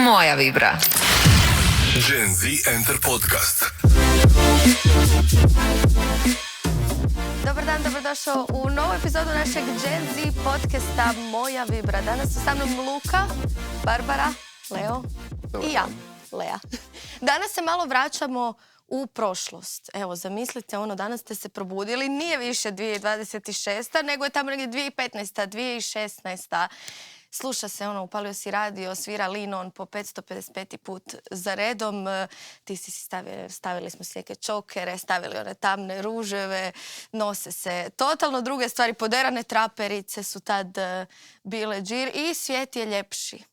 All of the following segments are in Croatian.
Moja vibra. Gen Z Enter Podcast. Dobar dan, dobrodošao u novu epizodu našeg Gen Z podcasta Moja vibra. Danas su sa mnom Luka, Barbara, Leo i ja, Lea. Danas se malo vraćamo u prošlost. Evo, zamislite, danas ste se probudili, nije više 2026. nego je tamo negdje 2015. 2016. Sluša se, upalio si radio, svira Linon po 555. put za redom. Ti si stavili smo slijeke čokere, stavili one tamne ruževe, nose se totalno druge stvari. Poderane traperice su tad bile džir i svijet je ljepši.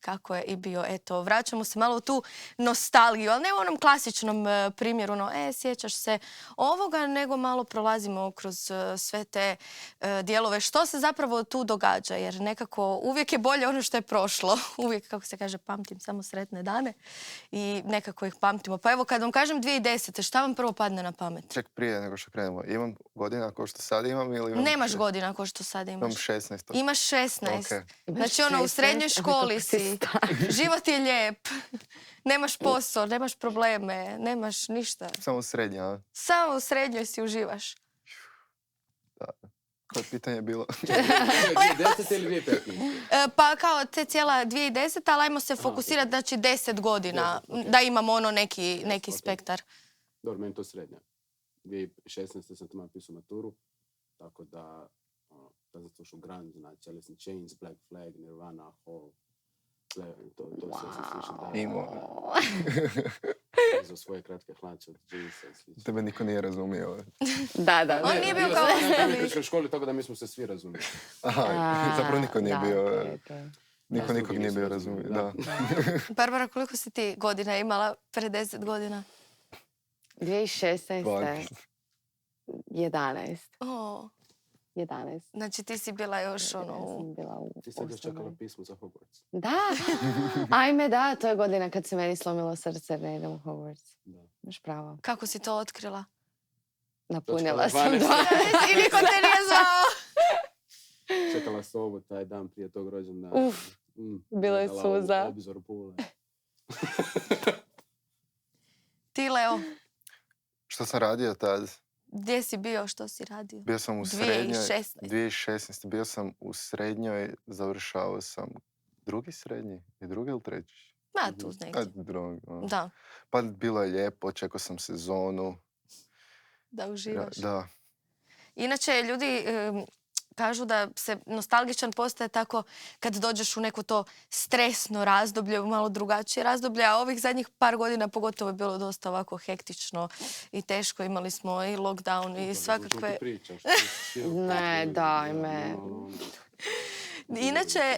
Kako je i bio. Eto, vraćamo se malo u tu nostalgiju, ali ne u onom klasičnom primjeru, sjećaš se ovoga, nego malo prolazimo kroz sve te dijelove. Što se zapravo tu događa, jer nekako uvijek je bolje ono što je prošlo. Uvijek, kako se kaže, pamtim samo sretne dane i nekako ih pamtimo. Pa evo, kad vam kažem 2010. šta vam prvo padne na pamet? Ček, prije nego što krenemo, imam godina kao što sad imam ili imam... Nemaš godina kao što sad imaš. Imam 16. Imaš 16. Okay. Znači u srednjoj školi si. Život je lijep. Nemaš posao, nemaš probleme, nemaš ništa. Samo srednja, a? Samo u srednjoj si uživaš. Da. Koje pitanje je bilo? 2010 ili 2015? Pa kao te cijela 2010, ali ajmo se fokusirati, znači 10 godina, da imamo neki spektar. Dobro, meni to srednja. 2016. sam tamo pisao maturu, tako da zato što Grand, znači Alice in Chains, Black Flag, Nirvana, Hall, to sve sam slušao da. Imao. Za svoje kratke hlače od džinsa i slično. Tebe niko nije razumio. Da. On nije bio kao ostali. U školi, tako da mi smo se svi razumili. Aha, zapravo niko nije bio... Da, Nikog nije bio razumio, da. Barbara, koliko si ti godina imala pre 10 godina? 2016. 11. Oh. 11. Znači ti si bila još Ja sam bila u Ti sad još čekala osnovnoj. pismo za Hogwarts. Da! Ajme, da, to je godina kad se meni slomilo srce, ne idem u Hogwarts. Da. Imaš pravo. Kako si to otkrila? Napunila Točka sam 12. 12. I niko te nije zvao. Čekala sobu taj dan prije tog rođendana. Bilo je Gledala suza. Obzor Pule. Ti, Leo, Što sam radio tad? gdje si bio, što si radio? Bio sam u srednjoj... 2016. 2016. Bio sam u srednjoj, završavao sam drugi srednji i drugi ili treći? Ma, tu negdje. Drugi. Da, Pa bilo je lijepo, čekao sam sezonu. da uživaš. Da. Inače, ljudi kažu da se nostalgičan postaje tako kad dođeš u neko to stresno razdoblje, malo drugačije razdoblje, a ovih zadnjih par godina pogotovo je bilo dosta ovako hektično i teško. Imali smo i lockdown i svakakve... Ne, daj me. Inače,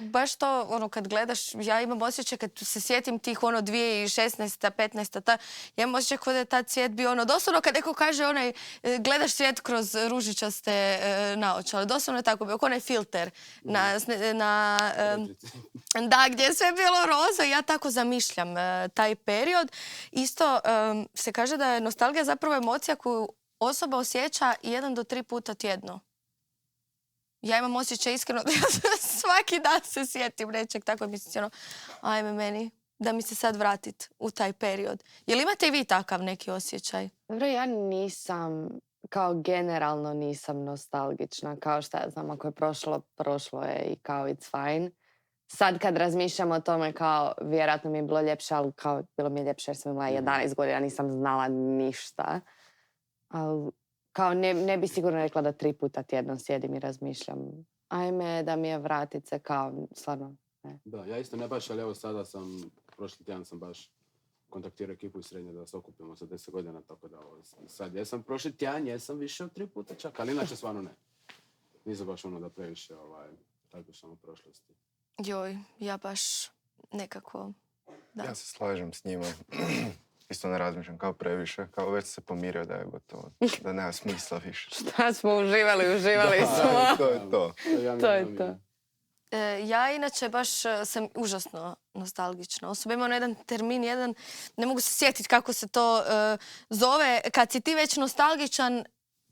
baš to, kad gledaš, ja imam osjećaj kad se sjetim tih 2016. 15. Ja imam osjećaj kao da je tad svijet bio doslovno kad neko kaže gledaš svijet kroz ružičaste naočale. Doslovno je tako bio, kao onaj filter da, gdje je sve bilo roza. Ja tako zamišljam taj period. Isto se kaže da je nostalgija zapravo emocija koju osoba osjeća 1 do 3 puta tjedno. Ja imam osjećaj iskreno da ja svaki dan se sjetim nečeg, tako mislim, ajme meni, da mi se sad vratit u taj period. Jel imate i vi takav neki osjećaj? Dobro, ja nisam, kao generalno nisam nostalgična. Kao što ja znam, ako je prošlo, prošlo je i kao it's fine. Sad kad razmišljam o tome, kao vjerojatno mi je bilo ljepše, ali kao bilo mi je ljepše jer sam imala 11 godina, nisam znala ništa. Ali kao ne bi sigurno rekla da 3 puta tjedno sjedim i razmišljam. Ajme, da mi je vratit se, kao stvarno. Ne. Da, ja isto ne baš, ali evo sada prošli tjedan sam baš kontaktirao ekipu iz srednje da se okupimo za 10 godina, tako da sad jesam prošli tjedan, jesam više od 3 puta čak, ali inače stvarno ne. Nisam baš da previše tako samo prošlosti. Joj, ja baš nekako... Da. Ja se slažem s njima. Isto ne razmišljam kao previše, kao već se pomirio da je gotovo, da nema smisla više. Šta smo uživali smo. Da, to je to. To je to. Ja inače baš sam užasno nostalgična. Osoba ima jedan termin, ne mogu se sjetiti kako se to zove. Kad si ti već nostalgičan,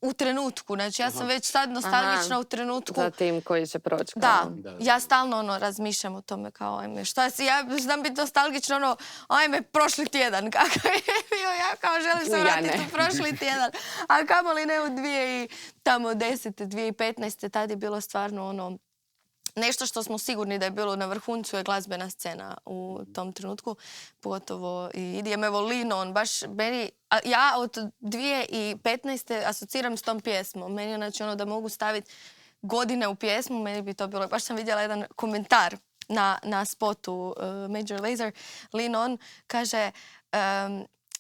u trenutku. Znači, ja sam već sad nostalgična Aha. u trenutku. Za tim koji će proći. Da, Da. ja stalno razmišljam o tome kao, ajme, ja znam biti nostalgična, ajme, prošli tjedan, kakav je bio, ja kao želim se Ja vratiti ne. u prošli tjedan, a kamoli ne u 2010. 2015. Tad je bilo stvarno nešto što smo sigurni da je bilo na vrhuncu je glazbena scena u tom trenutku, pogotovo i idem, evo Lean On, baš meni, ja od 2015. asociram s tom pjesmom, meni je znači da mogu staviti godine u pjesmu, meni bi to bilo, baš sam vidjela jedan komentar na spotu Major Lazer, Lean On, kaže,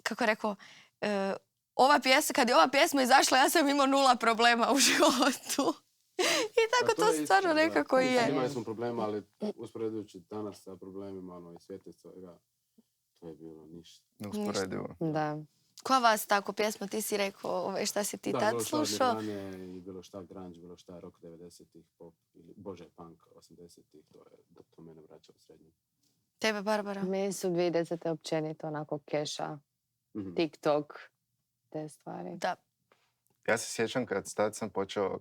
kako je rekao, kad je ova pjesma izašla, ja sam imao 0 problema u životu. I tako to je stvarno istina, da. nekako i je. Imali smo problema, ali usporedujući danas sa problemima i svijete svega, to je bilo ništa. Neusporedivo. Da. Koja vas tako pjesma, ti si rekao, šta si ti tad slušao? Da, bilo šta od Nirvane, i bilo šta grunge, bilo šta rock 90-ih, pop, ili punk 80-ih, to mene vraća u srednju. Tebe, Barbara? Meni su 2010. općenito onako keša, TikTok, te stvari. Da. Ja se sjećam tad sam počeo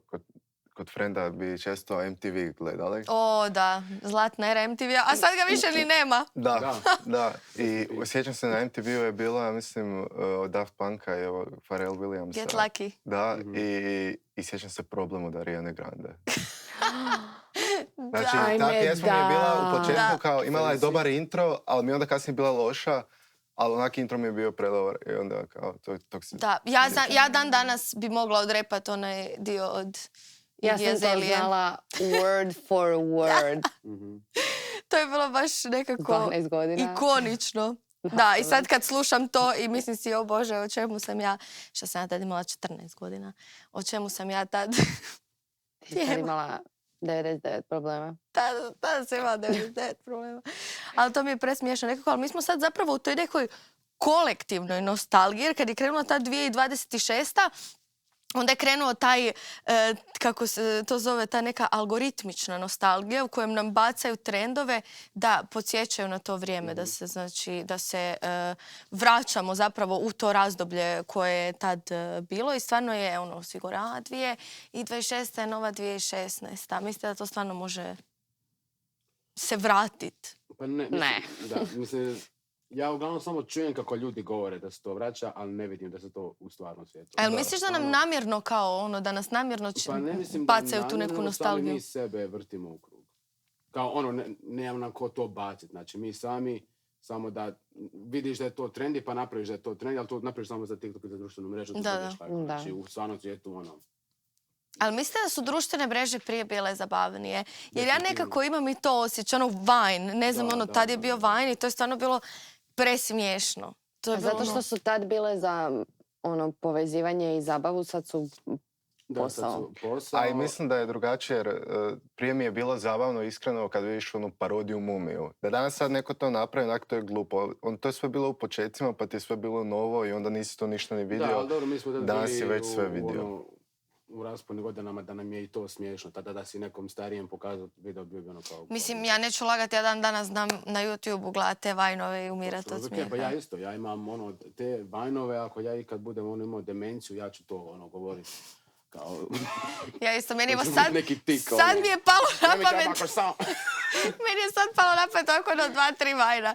kod frenda bi često MTV gledali. O, da, zlatna era MTV-a, a sad ga više ni nema. Da. I sjećam se na MTV-u je bilo, ja mislim, od Daft Punka i Pharrell Williamsa. Get Lucky. Da, i sjećam se Problem od Ariane Grande. Znači, Ajme, ta pjesma mi je bila u početku Da. kao, imala je dobar intro, ali mi je onda kasnije bila loša, ali onak intro mi je bio predobar i onda kao, to si... Da, ja dan danas bi mogla odrepat onaj dio od Ja Iggy sam to Azalea. znala word for word. To je bilo baš nekako 12 godina. ikonično. Da, i sad kad slušam to i mislim si, o Bože, o čemu sam ja, što sam ja tad imala 14 godina, o čemu sam ja tad... Ti si sad imala 99 problema. Tada sam imala 99 problema. Ali to mi je presmiješno nekako, ali mi smo sad zapravo u toj nekoj kolektivnoj nostalgiji, jer kad je krenula ta 2026. Onda je krenuo taj, kako se to zove, ta neka algoritmična nostalgija u kojem nam bacaju trendove da podsjećaju na to vrijeme, da se vraćamo zapravo u to razdoblje koje je tad bilo i stvarno je sigurno, 2026. je nova 2016. Mislite da to stvarno može se vratiti? Pa ne. Mislim, ja uglavnom samo čujem kako ljudi govore da se to vraća, ali ne vidim da se to u stvarnom svijetu. A jel misliš da nam namjerno da nas namjerno bacaju tu neku nostalgiju? Mi sebe vrtimo u krug. Kao nemam nam ko to baciti. Znači mi sami, samo da vidiš da je to trendi, pa napraviš da je to trendi, ali to napraviš samo za TikTok i za društvenu mrežu. Da. Znači u stvarnom svijetu Ali mislite da su društvene mreže prije bile zabavnije? Jer ja nekako imam i to osjećaj, Vine, ne znam, tad je bio Vine i to je stvarno bilo presmiješno. Zato što su tad bile za povezivanje i zabavu, sad su posao. A i mislim da je drugačije, jer prije mi je bilo zabavno, iskreno, kad vidiš onu parodiju Mumiju. Da danas sad neko to napravi, onak to je glupo. To je sve bilo u početcima, pa ti je sve bilo novo i onda nisi to ništa ni vidio. Da, ali dobro, mi smo danas si već sve vidio. U rasponi godinama da nam je i to smiješno. Tada da si nekom starijem pokazao video bio bi kao... Mislim, ja neću lagati, ja dan danas znam na YouTube-u gledati te Vajnove i umirati od smijeha. Pa ja isto, ja imam te Vajnove, ako ja ikad budem imao demenciju, ja ću to govoriti. Kao... Ja isto, meni je sad mi je palo na pamet. Meni je sad palo na pamet oko 2-3 Vajna.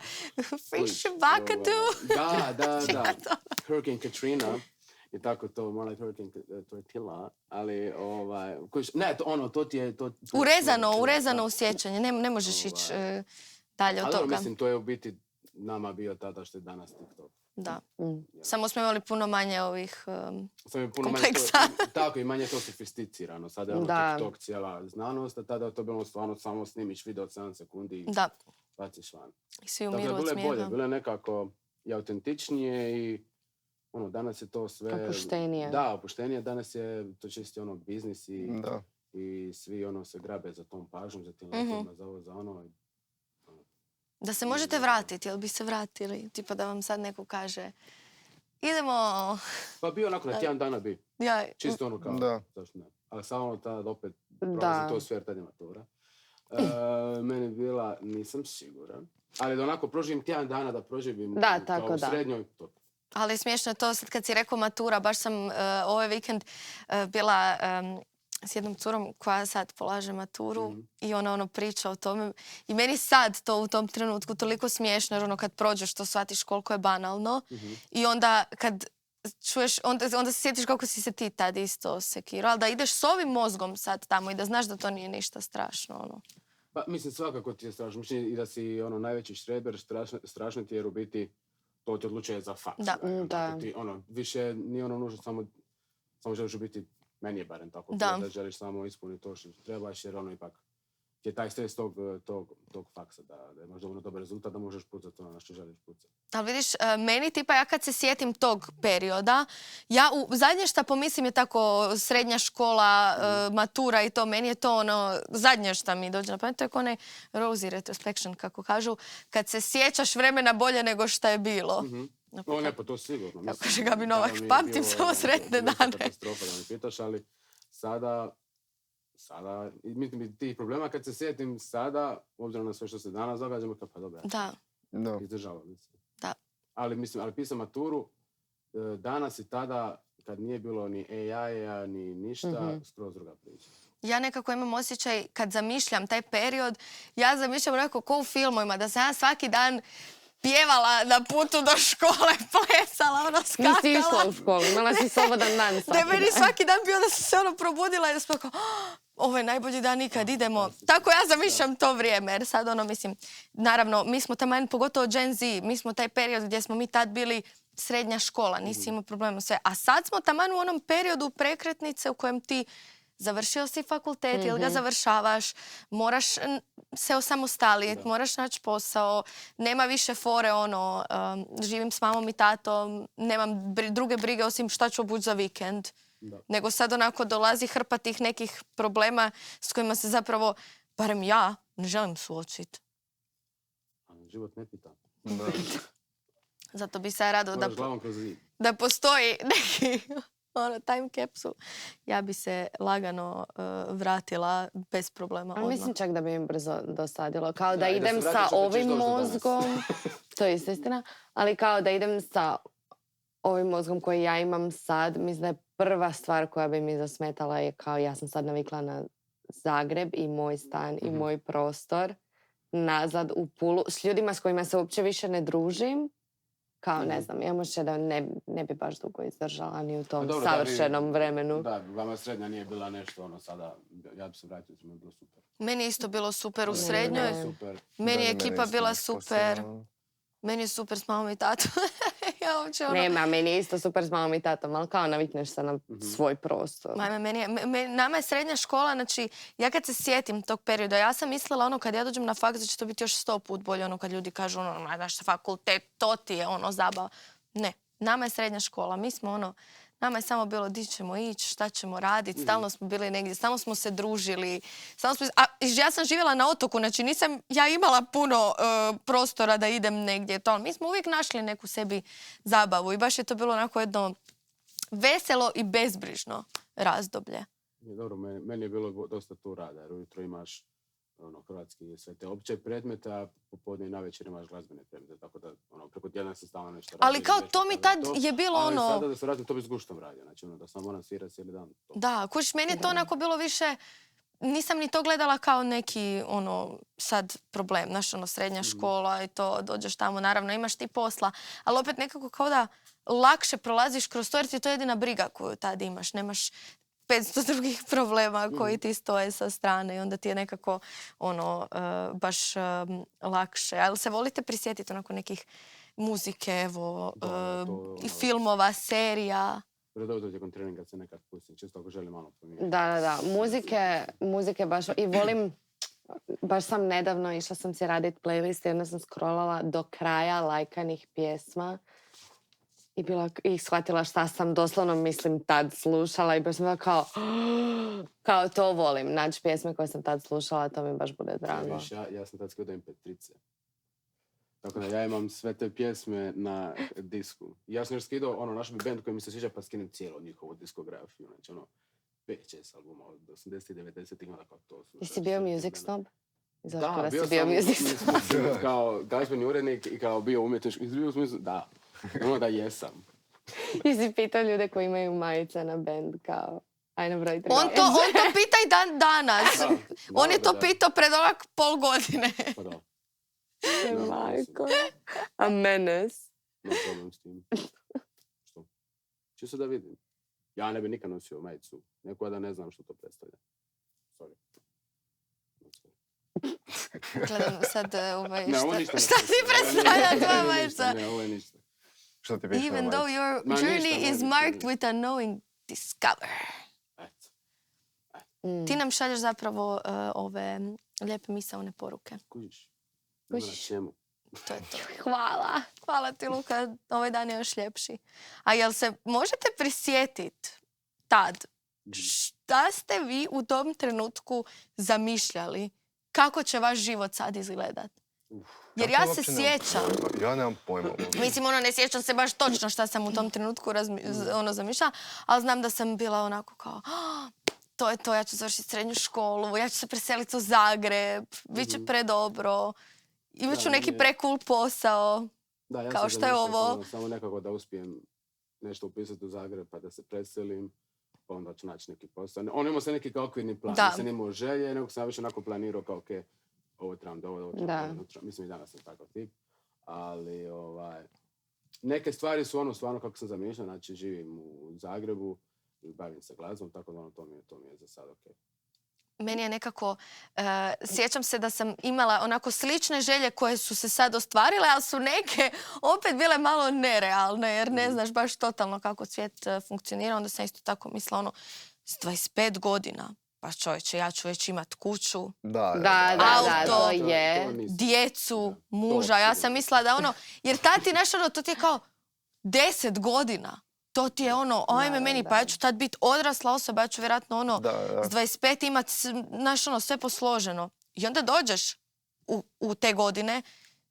Fish Bakatu. Da. Hurricane Katrina. I tako to, malo Hurricane Tortilla, ali ne, to ti je... Urezano u sjećanje, ne možeš ići dalje od toga. Ali mislim, to je u biti nama bio tada što je danas TikTok. Da. Samo smo imali puno manje ovih kompleksa. Tako, i manje to sofisticirano. Sada je TikTok cijela znanost, a tada je to bilo stvarno samo snimiš video od 7 sekundi i baciš van. I svi umiru od smijeha. Bilo je nekako i autentičnije i danas je to sve... Opuštenije. Da, opuštenije. Danas je to čisti biznis i svi se grabe za tom pažnjom, za tim lajkovima, za ovo, za ono. Da se možete vratiti, jel bi se vratili? Tipa da vam sad neko kaže idemo... Pa bi onako na tjedan dana bi. Čisto kao, zašto ne. Ali samo tad opet prolazi to sve jer tad je matura. Meni bila, nisam siguran. Ali da onako proživim tjedan dana, da proživim kao u srednjoj, to. Ali smiješno je to sad kad si rekao matura, baš sam ovaj vikend bila s jednom curom koja sad polaže maturu i ona priča o tome. I meni sad to u tom trenutku toliko smiješno, jer kad prođeš to shvatiš koliko je banalno. I onda kad čuješ, onda se sjetiš kako si se ti tad isto sekirao. Ali da ideš s ovim mozgom sad tamo i da znaš da to nije ništa strašno. Pa mislim svakako ti je strašno. Mislim i da si najveći štreber, strašno ti jer u biti to ti odlučuje za faks. Da. Ti, više nije nužno samo želiš biti, meni je barem tako, da želiš samo ispuniti to što trebaš, jer ipak je taj stres tog faksa, da imaš dovoljno dobar rezultat, da možeš pucati na što želiš pucati. Ali vidiš, meni tipa ja kad se sjetim tog perioda, ja zadnje šta pomislim je tako srednja škola, matura i to, meni je to zadnje šta mi dođe na pamet, to je onaj rosy retrospection, kako kažu, kad se sjećaš vremena bolje nego šta je bilo. Ne, pa to sigurno. Kako kaže Gabi Novak, pamtim samo sretne dane. Katastrofa da mi pitaš, ali sada, mislim, tih problema kad se sjetim sada, obzirom na sve što se danas događamo, pa dobro, izdržava, mislim. Da. Ali pisam maturu, danas i tada, kad nije bilo ni AI-a, ni ništa, skroz druga priča. Ja nekako imam osjećaj, kad zamišljam taj period, ja zamišljam nekako ko u filmovima, da sam ja svaki dan pjevala na putu do škole, plesala, skakala. Nisi išla u školu, imala si slobodan dan svaki dan. Da meni svaki dan bio da sam se probudila i da sam kao, ovo je najbolji dan ikad, idemo. Tako ja zamišljam to vrijeme, jer sad mislim, naravno, mi smo taman, pogotovo Gen Z, mi smo taj period gdje smo mi tad bili srednja škola, nisi imao problema sve. A sad smo taman u onom periodu prekretnice u kojem ti završio si fakultet ili ga završavaš, moraš se osamostalijeti, moraš naći posao, nema više fore živim s mamom i tatom, nemam druge brige osim šta ću obući za vikend. Nego sad dolazi hrpa tih nekih problema s kojima se zapravo, barem ja, ne želim suočiti. Život ne pita. Zato bi se rado da postoji neki time capsule. Ja bi se lagano vratila bez problema odmah. Mislim čak da bi mi brzo dosadilo. Kao da idem sa ovim mozgom, to je istina, ali kao da idem sa ovim mozgom koji ja imam sad, mislim da je prva stvar koja bi mi zasmetala je kao ja sam sad navikla na Zagreb i moj stan i moj prostor nazad u Pulu s ljudima s kojima se uopće više ne družim. Kao, ne znam, ja možda da ne bi baš dugo izdržala ni u tom savršenom vremenu. Da, vama srednja nije bila nešto sada, ja bi se vratio, mi je bilo super. Meni je isto bilo super u srednjoj. Meni je ekipa bila super. Meni je super s mamom i tatom. Nema, meni je isto super s mamom i tatom, ali kao navikneš se na svoj prostor. Nama je srednja škola, znači, ja kad se sjetim tog perioda, ja sam mislila kad ja dođem na faks da će to biti još 100 put bolje, kad ljudi kažu, znaš, fakultet, to ti je zabava. Ne, nama je srednja škola, mi smo nama je samo bilo di ćemo ići, šta ćemo raditi, stalno smo bili negdje, stalno smo se družili. Ja sam živjela na otoku, znači nisam ja imala puno prostora da idem negdje. Mi smo uvijek našli neku sebi zabavu i baš je to bilo onako jedno veselo i bezbrižno razdoblje. Dobro, meni je bilo dosta tu rada, jer ujutro imaš hrvatski sve te opće predmete, a popodne i navečer imaš glazbene predmete, tako da preko tjedna se stalno nešto radi. Ali kao to mi tad je bilo ali sada da se vratim, to bi s guštom radio, znači da sam moram svirati cijeli dan. Da, kužiš, meni je to onako bilo više, nisam ni to gledala kao neki sad problem, znaš, srednja škola i to, dođeš tamo, naravno imaš ti posla, ali opet nekako kao da lakše prolaziš kroz to jer ti je to jedina briga koju tad imaš, nemaš 500 drugih problema koji ti stoje sa strane i onda ti je nekako baš lakše. Ali se volite prisjetiti nekih muzike, filmova, serija? Redovito tijekom treninga se nekad pustim, čisto ako želim malo promijeniti. Da. Muzike baš i volim, baš sam nedavno išla sam si raditi playlist i onda sam scrollala do kraja lajkanih pjesma. I shvatila šta sam doslovno, mislim, tad slušala i baš sam bila kao to volim. Naći pjesme koje sam tad slušala, to mi baš bude drago. Ja sam tad skidao MP3-ce. Tako da ja imam sve te pjesme na disku. Ja sam još skidao naš band koji mi se sviđa pa skinem cijelu njihovu diskografiju. Znači 5-6 albuma od 80 i 90 ima tako to. Jesi bio Music Snob? Da, bio sam kao glazbeni urednik i kao bio umjetnički. Da. Ono da jesam. I si pitao ljude koji imaju majice na band kao... Aj na broj 3. On to pita i dan danas. Da, On je to da. pitao pred onak pol godine. Pa da, Da, majko. A menes. no problem s tim. Što? Čisto da vidim. Ja ne bi nikad nosio majicu. Neko da ne znam što to predstavlja. Sorry. Gledam sad Ne, ovo ništa ne šta ti predstavlja tvoja Ovo je majica? ništa, Ne, ovo je ništa. Što ti piše na Even though majici? your Ma, ništa, journey is ništa. marked with a knowing discover. Eto. Ti nam šalješ zapravo ove lijepe misaone poruke. Kužiš? Nema na Kužiš. čemu. To je to. Hvala. Hvala ti, Luka. Ovaj dan je još ljepši. A jel se možete prisjetiti tad šta ste vi u tom trenutku zamišljali? Kako će vaš život sad izgledat? Jer Ja ja to se uopće nemam sjećam. pojma. Ja nemam pojma. Mislim, ne sjećam se baš točno šta sam u tom trenutku zamišljala, ali znam da sam bila onako kao to je to, ja ću završiti srednju školu, ja ću se preseliti u Zagreb, bit će predobro, imat ću Da, neki nije- precool posao. Da, ja Kao sam što je zamišljao ovo. ono, samo nekako da uspijem nešto upisati u Zagreb pa da se preselim, pa onda ću naći neki posao. On imao se neki kao okvirni plan, Da. nisam imao želje, nego sam više onako planirao kao, ok, ovo trebam da ovo trebam, Da. ovo trebam. Mislim i danas sam takav tip, ali neke stvari su ono stvarno kako sam zamišljao, znači živim u Zagrebu i bavim se glazbom, tako da ono, to mi je za sad ok. Meni je nekako, sjećam se da sam imala onako slične želje koje su se sad ostvarile, ali su neke opet bile malo nerealne, jer ne znaš baš totalno kako svijet funkcionira. Onda sam isto tako mislila, ono, s 25 godina, pa čovječe, ja ću već imat kuću, Da, Auto, to je. nisam. djecu, Da, muža. to Ja sam sigurno. mislila da ono, jer tati, znaš, ono, to ti je kao 10 godina. To ti je ono, ajme meni, pa ja ću tad biti odrasla osoba, ja ću vjerojatno ono, Da. s 25 imat, znaš, ono, sve posloženo. I onda dođeš u te godine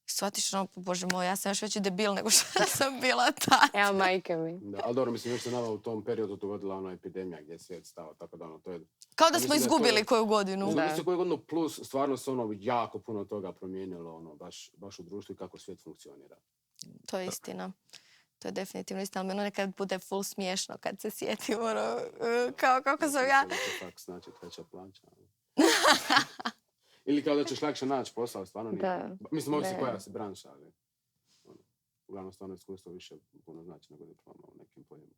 i shvatiš, ono, bože moj, ja sam još veći debil nego što sam bila tad. Evo, majke mi. Da, ali dobro, mislim, još se nama u tom periodu dogodila ona epidemija gdje je svijet stao, tako da ono, to je... Kao da Mislim smo da je to- izgubili koju godinu. Izgubili se koju godinu plus, stvarno se ono jako puno toga promijenilo, ono, baš u društvu i kako svijet funkcionira. To je istina. To je definitivno istina, ali meni nekad bude full smiješno kad se sjetim, ono, kao kako sam ja. To će fakt znači treća plaća. Ili kao da ćeš lakše naći posao, stvarno nije. Da. Mislim, ovisi Ne. koja se branša, ali ono, uglavnom stvarno iskustvo više puno znači nego diploma u nekim poljima.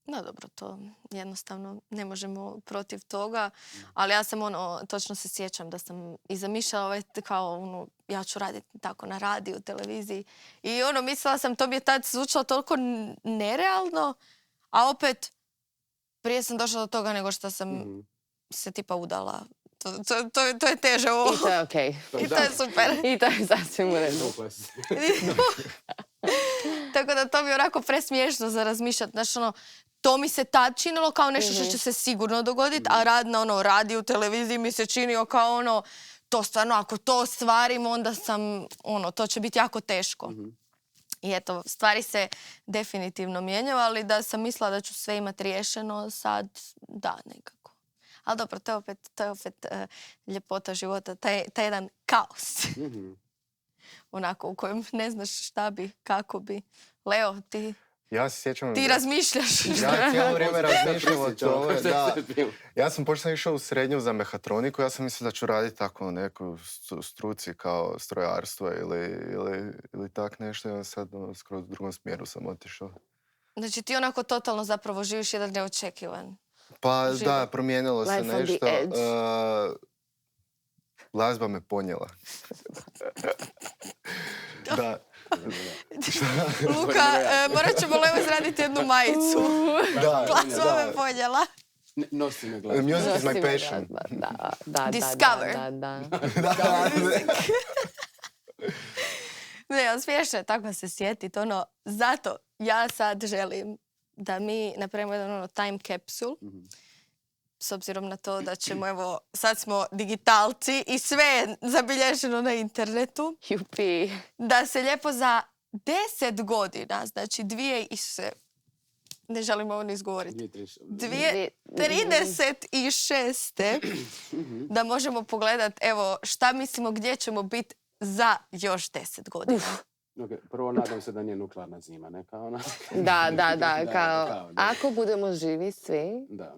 No dobro, to jednostavno ne možemo protiv toga, ali ja sam ono, točno se sjećam da sam i zamišljala kao ono, ja ću raditi tako na radiju, televiziji i ono, mislila sam, to mi je tad zvučalo toliko nerealno, a opet prije sam došla do toga nego što sam se tipa udala. To je teže ovo. I to je okej. I to je super. I to je sasvim u redu. No place. Tako da to mi je onako presmiješno za razmišljati. Znaš, ono, to mi se tad činilo kao nešto što će se sigurno dogoditi, a rad na ono, radiju, televiziji mi se činio kao ono, to stvarno, ako to ostvarim, onda sam, ono, to će biti jako teško. I eto, stvari se definitivno mijenjaju, ali da sam mislila da ću sve imati riješeno, sad da, nekako. Ali dobro, to je opet ljepota života, taj jedan kaos. Onako, u kojem ne znaš šta bi, kako bi. Leo, Ja se sjećam... ti razmišljaš. Ja cijelo vrijeme razmišljam o tome, da. Bilo. Ja sam počeo išao u srednju za mehatroniku, ja sam mislio da ću raditi tako u nekoj struci kao strojarstvo ili tak nešto i onda sad skroz u drugom smjeru sam otišao. Znači ti onako totalno zapravo živiš jedan neočekivan. Pa Život. da, promijenilo se Life on the nešto. edge. Glazba me ponijela. Da. Luka, morat ćemo Leo izraditi jednu majicu. Da, Glazba me da. ponijela. Nosi me glas. Music is my Nosi me passion. glazba, da. Discover. Da. Ne, on smiješno je tako se sjetiti. Ono, zato ja sad želim da mi napravimo jedan ono, time capsule. S obzirom na to da ćemo, evo, sad smo digitalci i sve je zabilježeno na internetu. Jupi. Da se lijepo za 10 godina, znači ne želim ovo ni izgovoriti, 36. da možemo pogledat, evo, šta mislimo gdje ćemo biti za još 10 godina. Ok, prvo nadam se da nije nuklearna zima, ne kao ona. Da, kao, da. ako budemo živi svi, Da.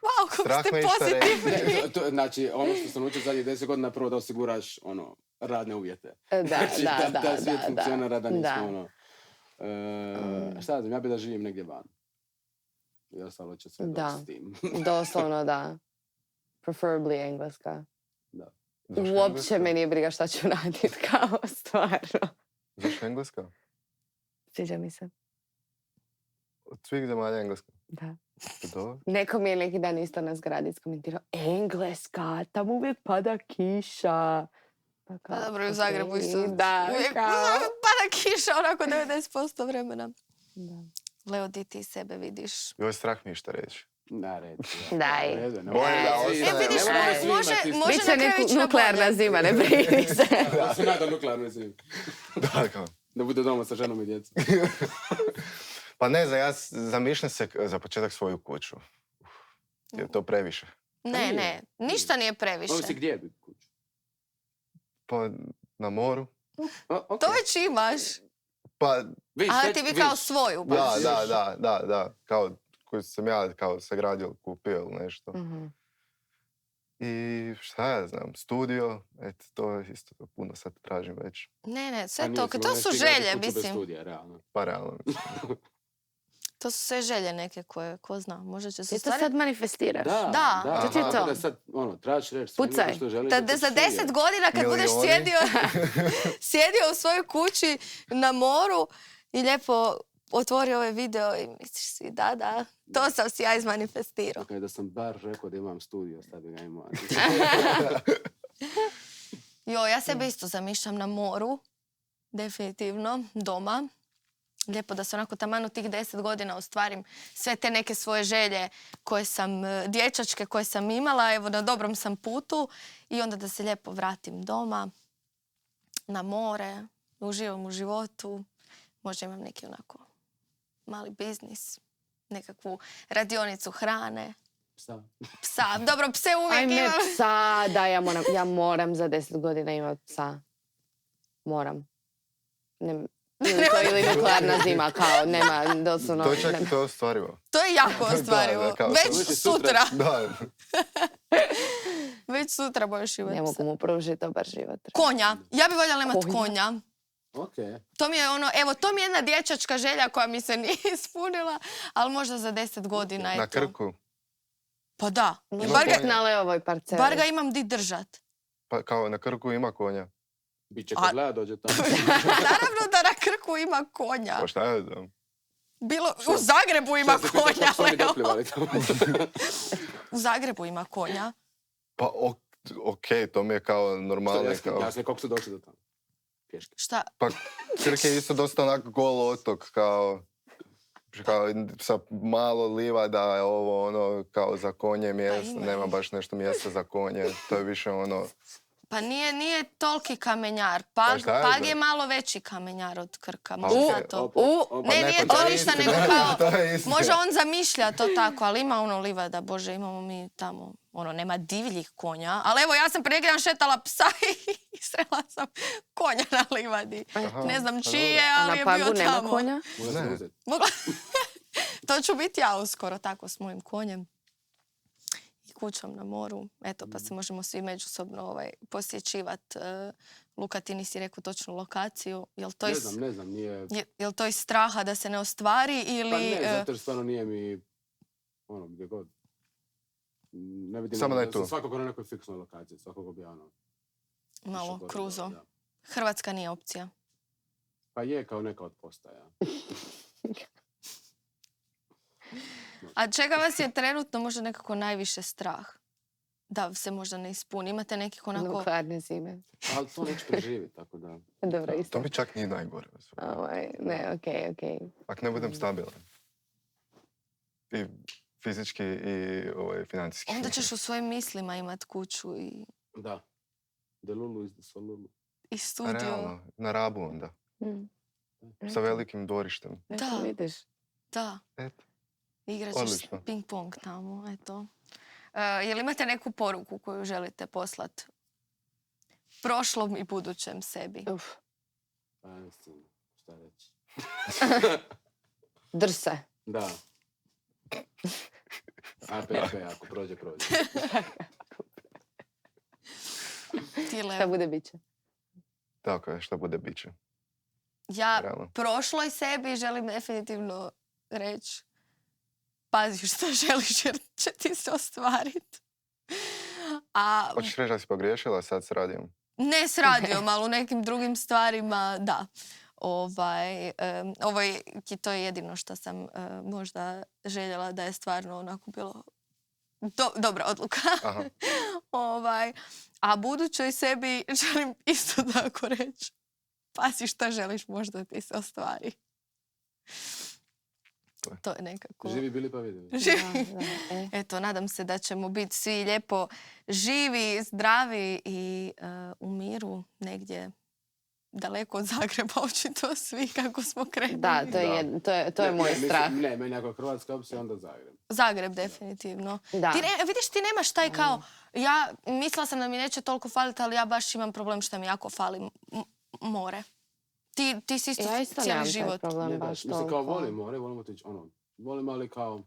Wow, kako Strah ste me išta pozitivni. Ne, znači, ono što sam naučio zadnjih 10 godina, prvo da osiguraš radne uvjete. Znači, da svijet funkcionira, da nismo šta ja znam, ja bi da živim negdje van. I ostalo će sve doći s tim. Doslovno da. Preferably engleska. Da. Zašto Uopće engleska? me nije briga šta ću radit, kao stvarno. Zašto engleska? Sviđa mi se. Od svih zemalja engleska. Da. Dobro. Neko mi je neki dan isto na zgradi iskomentirao, Engleska, tamo uvijek pada kiša. Pa kao, Pa dobro, i u okej, Zagrebu isto. Da, Uvijek kao, pada kiša onako 90% vremena. da. Leo, di ti sebe vidiš? Joj, strah mi je šta reći. Da, reci. Daj. Bolje da ostane. vidiš, može Biće na kraju ići na nuklearna bolje. zima, ne brini se. Da se nada nuklearnoj zimi. Da, kao. Da bude doma sa ženom i djecom. Pa ne znam, ja zamišljam se za početak svoju kuću. Je to previše? Ne, ništa nije previše. Ovisi gdje bi kuću. Pa na moru. To već imaš. Pa A ti bi kao svoju baš. da. Kao koju sam ja kao sagradio, kupio ili nešto. Mhm. I šta ja znam, studio, eto, to je isto puno sad tražim već. Ne, sve to su želje, mislim. Studija, realno. Pa realno. To su sve želje neke koje, ko zna, možda će se Ti to ostvariti. sad manifestiraš. Da. To ti je to. Da sad, trebaš reći Pucaj. što želiš. Da za 10 godina kad budeš Milioni. sjedio u svojoj kući na moru i lijepo otvorio ovaj video i misliš si, da, to sam si ja izmanifestirao. Okay, da sam bar rekao da imam studio, sad bi ga imao. Ja sebe isto zamišljam na moru, definitivno, doma. Lijepo da se onako taman u tih 10 godina ostvarim sve te neke svoje želje koje sam, dječačke koje sam imala, evo na dobrom sam putu i onda da se lijepo vratim doma, na more, uživam u životu, možda imam neki onako mali biznis, nekakvu radionicu hrane, psa. Dobro, pse uvijek Ajme imam. psa, da, ja moram za 10 godina imati psa. Moram. Ili to ili nuklearna zima, kao nema doslovno. To je čak nema. i to ostvarivo. To je jako ostvarivo. Da, kao Već to. sutra. Da, Već sutra možeš imati Ne psa. mogu mu pružiti dobar život. Konja. Ja bi voljela imati Konja? konja. Okay. To mi je to mi je jedna dječačka želja koja mi se nije ispunila, ali možda za 10 godina, eto. na Krku. Pa da. Možda Bar tek ga, na Leovoj parceli. bar ga imam di držat. Pa kao na Krku ima konja. Biće kod Lea dođe tamo. Naravno da na Krku ima konja. Pa šta ja znam? U Zagrebu ima Šta se pitaš konja, kako su oni Leo. doplivali tamo? U Zagrebu ima konja. Pa okej, to mi je kao normalno. Kao... Jasno, kako su došli do tamo? Pješke. Šta? Pa Krk je isto dosta onak gol otok, kao sa malo livada, ovo ono, kao za konje mjesto, ima nema ih. baš nešto mjesta za konje, to je više ono, Pa nije toliki kamenjar. Pa šta je Pag to? je malo veći kamenjar od Krka. Pa Možda okej, zato. Pa Ne, ne, nije pa to to je ništa, istina. nego kao... To je istina. Može on zamišlja to tako, ali ima ono livada, bože, imamo mi tamo, nema divljih konja. Ali evo, ja sam prije neki dan šetala psa i srela sam konja na livadi. Aha, Ne znam pa čiji je, A ali na je Pagu bio nema tamo. konja? Može se Ne. uzeti. To ću biti ja uskoro, tako, s mojim konjem. I kućom na moru. Eto, pa se možemo svi međusobno posjećivati. Luka, ti nisi rekao točnu lokaciju. Jel to Ne znam, nije... Jel to iz straha da se ne ostvari ili... Pa ne, zato jer stvarno nije mi... gdje god. Ne vidim... Samo da je tu. Svakako na nekoj fiksnoj lokaciji, svakako bi malo više kruzo. godina, da. Hrvatska nije opcija. Pa je kao neka od postaja. A čega vas je trenutno možda nekako najviše strah? Da se možda ne ispuni. Imate nekih onako... Nuklearne zime. Ali to neću preživjeti, tako da... Dobro, to isto. mi čak nije najgore. Ne, okej. Ako ne budem stabilan. I fizički i financijski. Onda ćeš u svojim mislima imat kuću Da. The Lulu is the Solulu. i studio. Realno, na Rabu onda. Mm. Sa velikim dvorištem. Eto, Da. vidiš. Da. Eto. Igrat ćeš Odlično. ping-pong tamo, eto. Jel imate neku poruku koju želite poslati prošlom i budućem sebi? Uf. Pa ja mislim, šta reći. Drž se. Da. AP, ako prođe. Ti, Leo. Šta bude, bit će. Tako je, šta bude, bit će. Ja Realno. prošloj sebi želim definitivno reći pazi što želiš jer će ti se ostvariti. A Hoćeš reći da si pogriješila sad s radijom? ne s radijom, ali u nekim drugim stvarima, da. To je jedino što sam možda željela da je stvarno onako bilo dobra odluka. Aha. A budućoj sebi želim isto tako reći. Pazi šta želiš, možda ti se ostvari. To je nekako... Živi bili pa vidjeli. Eto, nadam se da ćemo biti svi lijepo živi, zdravi i u miru negdje daleko od Zagreba, očito svi kako smo krenuli. Da, to je moj strah. Ne, meni ako je hrvatska opcija, onda Zagreb. Zagreb, definitivno. Da. Vidiš, ti nemaš taj kao... Ja mislila sam da mi neće toliko faliti, ali ja baš imam problem što mi jako fali more. Ti si isto Ja isto cijeli nemam život. taj problem Ne, baš mislim, toliko. kao volim more, volim otići, volim, ali kao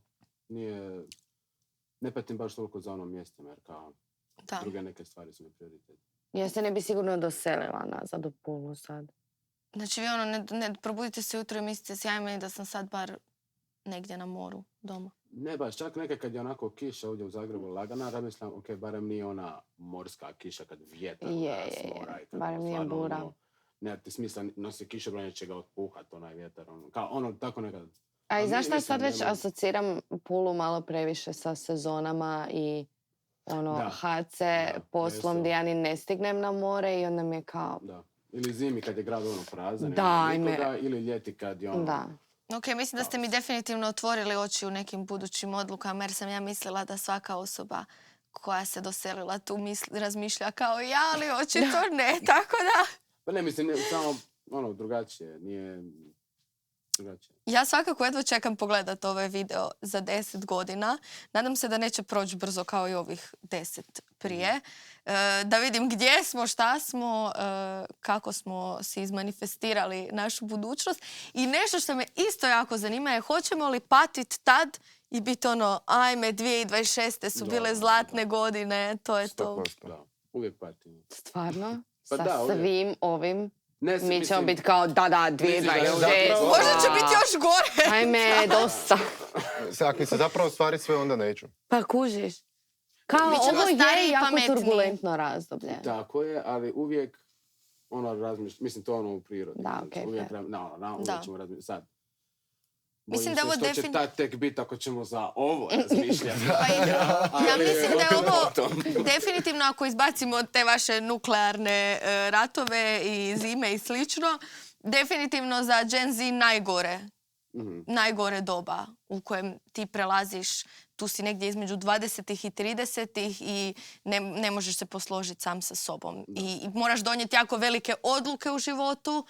nije... Ne patim baš toliko za mjestima, jer kao Da. druge neke stvari su mi prioritet. Ja se ne bi sigurno doselila nazad u Pulu sad. Znači vi ne probudite se jutro i mislite sjaj meni da sam sad bar negdje na moru, doma. Ne baš, čak nekad kad je onako kiša ovdje u Zagrebu lagana, da mislim, ok, barem nije ona morska kiša kad vjetar s mora i kad barem nije stvarno, bura. nema ti smisla, nosi kišobran će ga otpuhat, onaj vjetar, kao tako nekad. A i A znaš šta, mislim, sad već nema- asociram Pulu malo previše sa sezonama i Da. HC Da, poslom jesu. gdje ja ni ne stignem na more i onda mi je kao... Da. Ili zimi kad je grad prazan, Da, nema ajme. nikoga, ili ljeti kad je Da. Ok, mislim da ste mi definitivno otvorili oči u nekim budućim odlukama, jer sam ja mislila da svaka osoba koja se doselila tu razmišlja kao ja, ali očito ne, tako da... Pa ne, mislim, samo drugačije, nije drugačije. Ja svakako jedva čekam pogledat ovaj video za 10 godina. Nadam se da neće proći brzo kao i ovih 10 prije. Da vidim gdje smo, šta smo, kako smo si izmanifestirali našu budućnost. I nešto što me isto jako zanima je hoćemo li patit tad i biti ajme, 2026. su bile zlatne godine, to je to. 100%. Da, uvijek patim. Stvarno? Pa Sa da, uvijek. svim ovim Ne, mi ćemo mislim, biti kao da, 2026. zapravo- Možda će biti još gore. Ajme, dosta. Ako mi se zapravo stvari sve, onda neću. Pa kužiš. Kao Bit ćemo ovo stariji je i jako pametniji. turbulentno razdoblje. Tako je, ali uvijek razmišlja, mislim to u prirodi. Da, Znači, okej, uvijek fair. uvijek Da. ćemo razmišljati. Sad, Mislim bojim da se ovo što će tad tek biti ako ćemo za ovo razmišljati. Pa ja Ali mislim da je ovo potom. definitivno ako izbacimo te vaše nuklearne ratove i zime i slično, definitivno za Gen Z najgore doba u kojem ti prelaziš, tu si negdje između 20 i 30 i ne možeš se posložiti sam sa sobom. I moraš donijeti jako velike odluke u životu.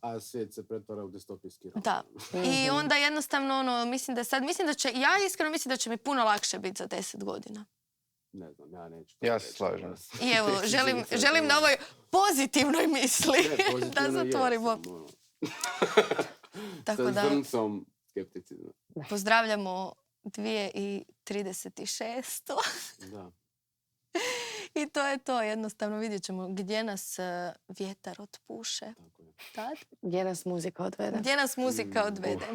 A svijet se pretvara u distopijski roman. Da. I onda jednostavno mislim da će, ja iskreno mislim da će mi puno lakše biti za 10 godina. Ne znam, ja neću. to Ja se reći, slažem. I evo, želim na ovoj pozitivnoj misli Ne, da pozitivno zatvorimo. jesam, Tako Sa da zrncom skepticizma. pozdravljamo 2036. Da. I to je to. Jednostavno vidjet ćemo gdje nas vjetar otpuše. Tako je. Tad. Gdje nas muzika odvede? Gdje nas muzika odvede.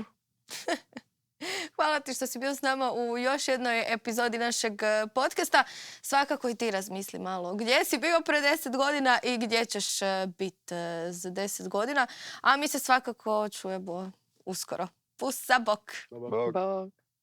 Hvala ti što si bio s nama u još jednoj epizodi našeg podcasta. Svakako i ti razmisli malo gdje si bio pre 10 godina i gdje ćeš biti za 10 godina. A mi se svakako čujemo uskoro. Pusa, bok! Dobar. Bog. Bog.